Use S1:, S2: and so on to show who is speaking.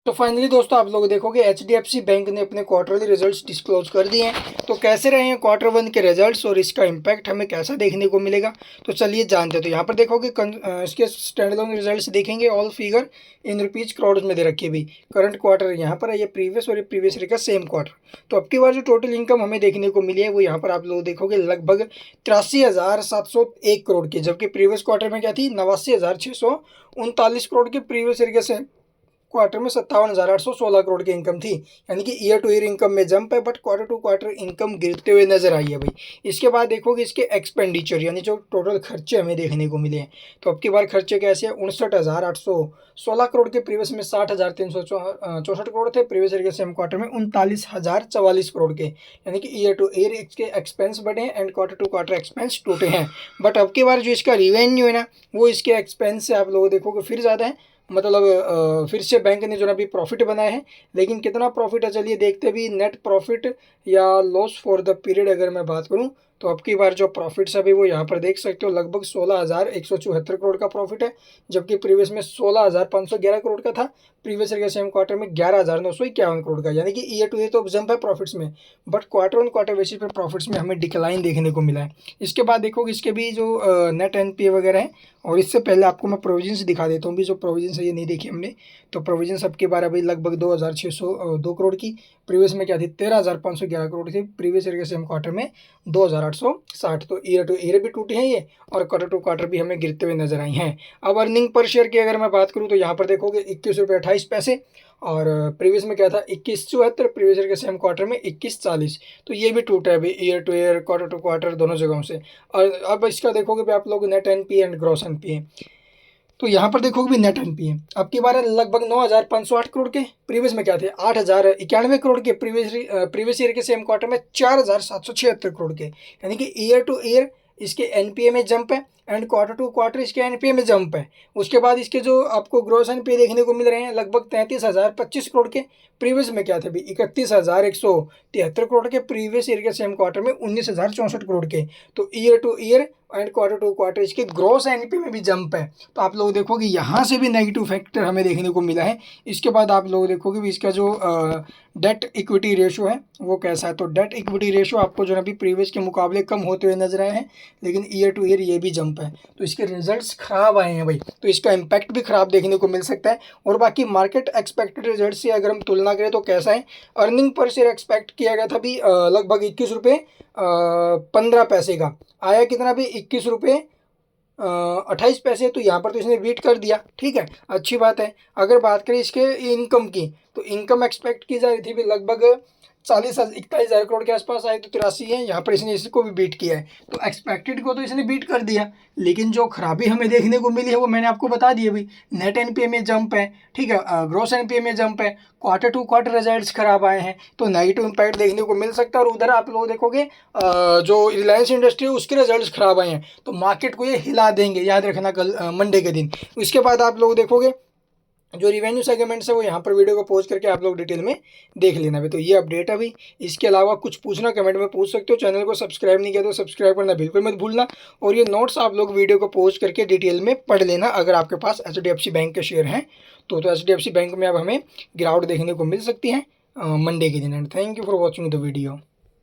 S1: तो फाइनली दोस्तों आप लोग देखोगे एचडीएफसी बैंक ने अपने क्वार्टरली रिजल्ट्स डिस्क्लोज कर दिए हैं। तो कैसे रहे हैं क्वार्टर वन के रिजल्ट्स और इसका इम्पैक्ट हमें कैसा देखने को मिलेगा, तो चलिए जानते हैं। तो यहाँ पर देखोगे इसके स्टैंड अलोन रिजल्ट्स देखेंगे, all figure in rupees crore में दे रखी है। भी करंट क्वार्टर यहाँ पर है, ये प्रीवियस और ये प्रीवियस ईयर का सेम क्वार्टर। तो अब की बार जो टोटल इनकम हमें देखने को मिली है वो यहाँ पर आप लोग देखोगे लगभग 83,701 करोड़ की, जबकि प्रीवियस क्वार्टर में क्या थी 89,639 करोड़ के प्रीवियस ईयर के क्वार्टर में 57,816 करोड़ की इनकम थी। यानी कि ईयर टू ईयर इनकम में जंप है, but quarter to quarter income गिरते हुए नजर आई है भाई। इसके बाद देखोगे इसके एक्सपेंडिचर यानी जो टोटल खर्चे हमें देखने को मिले हैं। तो अब की बार खर्चे कैसे हैं, 59,816 करोड़ के, प्रीवियस में 60,364 करोड़ थे, प्रीवियस ईयर के सेम क्वार्टर में 39,044 करोड़ के। यानी कि ईयर टू ईयर इसके एक्सपेंस बढ़े हैं and quarter to quarter expense टूटे हैं। बट अब की बार जो इसका रिवेन्यू है ना, वो इसके एक्सपेंस से आप लोग देखोगे फिर ज़्यादा है। मतलब फिर से बैंक ने जो ना भी प्रॉफिट बनाए हैं, लेकिन कितना प्रॉफिट है चलिए देखते भी। नेट प्रॉफिट या लॉस फॉर द पीरियड अगर मैं बात करूं, तो अब की बार जो प्रॉफिट्स अभी वो यहाँ पर देख सकते हो लगभग 16,174 करोड़ का प्रॉफिट है, जबकि प्रीवियस में 16,511 करोड़ का था, प्रीवियस ईयर के सेम क्वार्टर में 11,951 करोड़ का। यानी कि ईयर टू ईयर तो जंप है प्रॉफिट्स में, but quarter on quarter basis पे प्रॉफिट्स में हमें डिक्लाइन देखने को मिला है। इसके बाद देखोगे इसके भी जो नेट एनपीए वगैरह है, और इससे पहले आपको मैं प्रोविजंस दिखा देता हूँ भी। जो प्रोविजंस है ये नहीं देखी हमने, तो प्रोविजन अब की बार अभी लगभग 2,602 करोड़ की, प्रीवियस में क्या थी 13,511 करोड़ थी, प्रीवियस ईयर के सेम क्वार्टर में 2,860। तो ईयर टू ईयर भी टूटी है ये, और क्वार्टर टू क्वार्टर भी हमें गिरते हुए नजर आई हैं। अब अर्निंग पर शेयर की अगर मैं बात करूँ, तो यहाँ पर देखोगे 21 रुपये 28 पैसे, और प्रीवियस में क्या था 21,74, प्रीवियस ईयर के सेम क्वार्टर में 21,40। तो ये भी टूटा है अभी year to year quarter to quarter दोनों जगहों से। और अब इसका देखोगे भी आप लोग net NPA and gross NPA, तो यहाँ पर देखोगे भी नेट एनपीए अब की बार लगभग 9,508 करोड़ के, प्रीवियस में क्या थे 8,091 करोड़ के, प्रीवियस ईयर के सेम क्वार्टर में 4,776 करोड़ के। यानी कि ईयर टू ईयर इसके एनपीए में जंप है एंड क्वार्टर टू क्वार्टर इसके एनपीए में जंप है। उसके बाद इसके जो आपको ग्रॉस एनपीए देखने को मिल रहे हैं लगभग 33,025 करोड़ के, प्रीवियस में क्या थे भी 31,173 करोड़ के, प्रीवियस ईयर के सेम क्वार्टर में 19,064 करोड़ के। तो year to year and quarter to quarter इसके ग्रॉस एनपी में भी जंप है। तो आप लोग देखोगे यहाँ से भी नेगेटिव फैक्टर हमें देखने को मिला है। इसके बाद आप लोग देखोगे भी इसका जो डेट इक्विटी रेशो है वो कैसा है। तो डेट इक्विटी रेशो आपको जो है अभी प्रीवियस के मुकाबले कम होते हुए नजर आए हैं, लेकिन ईयर टू ईयर ये भी जंप है। तो इसके रिजल्ट्स खराब आए हैं भाई, तो इसका इम्पैक्ट भी खराब देखने को मिल सकता है। और बाकी मार्केट एक्सपेक्टेड रिजल्ट से अगर हम तुलना करें तो कैसा है, अर्निंग पर शेयर एक्सपेक्ट किया गया था भी लगभग 21 रुपये 15 पैसे का, आया कितना भी 21 रुपये 28 पैसे। तो यहाँ पर तो इसने बीट कर दिया, ठीक है, अच्छी बात है। अगर बात करें इसके इनकम की, तो इनकम एक्सपेक्ट की जा रही थी भी लगभग 41,000 करोड़ के आसपास आए, तो 83 है। यहाँ पर इसने इसको भी बीट किया है, तो एक्सपेक्टेड को तो इसने बीट कर दिया। लेकिन जो खराबी हमें देखने को मिली है वो मैंने आपको बता दी है भाई। नेट एनपीए में जंप है, ठीक है, ग्रॉस एनपीए में जंप है, क्वार्टर टू क्वार्टर रिजल्ट्स खराब आए हैं, तो नेगेटिव इम्पैक्ट देखने को मिल सकता है। और उधर आप लोग देखोगे जो रिलायंस इंडस्ट्री है उसके रिजल्ट्स खराब आए हैं, तो मार्केट को ये हिला देंगे, याद रखना कल मंडे के दिन। उसके बाद आप लोग देखोगे जो रिवेन्यू सेगमेंट्स है वो यहाँ पर वीडियो को पॉज करके आप लोग डिटेल में देख लेना भी। तो ये अपडेट है भी। इसके अलावा कुछ पूछना कमेंट में पूछ सकते हो। चैनल को सब्सक्राइब नहीं किया तो सब्सक्राइब करना बिल्कुल मत भूलना। और ये नोट्स आप लोग वीडियो को पॉज करके डिटेल में पढ़ लेना अगर आपके पास एचडीएफसी बैंक के शेयर हैं तो एचडीएफसी बैंक में अब हमें गिरावट देखने को मिल सकती है मंडे के दिन। And thank you for watching the video.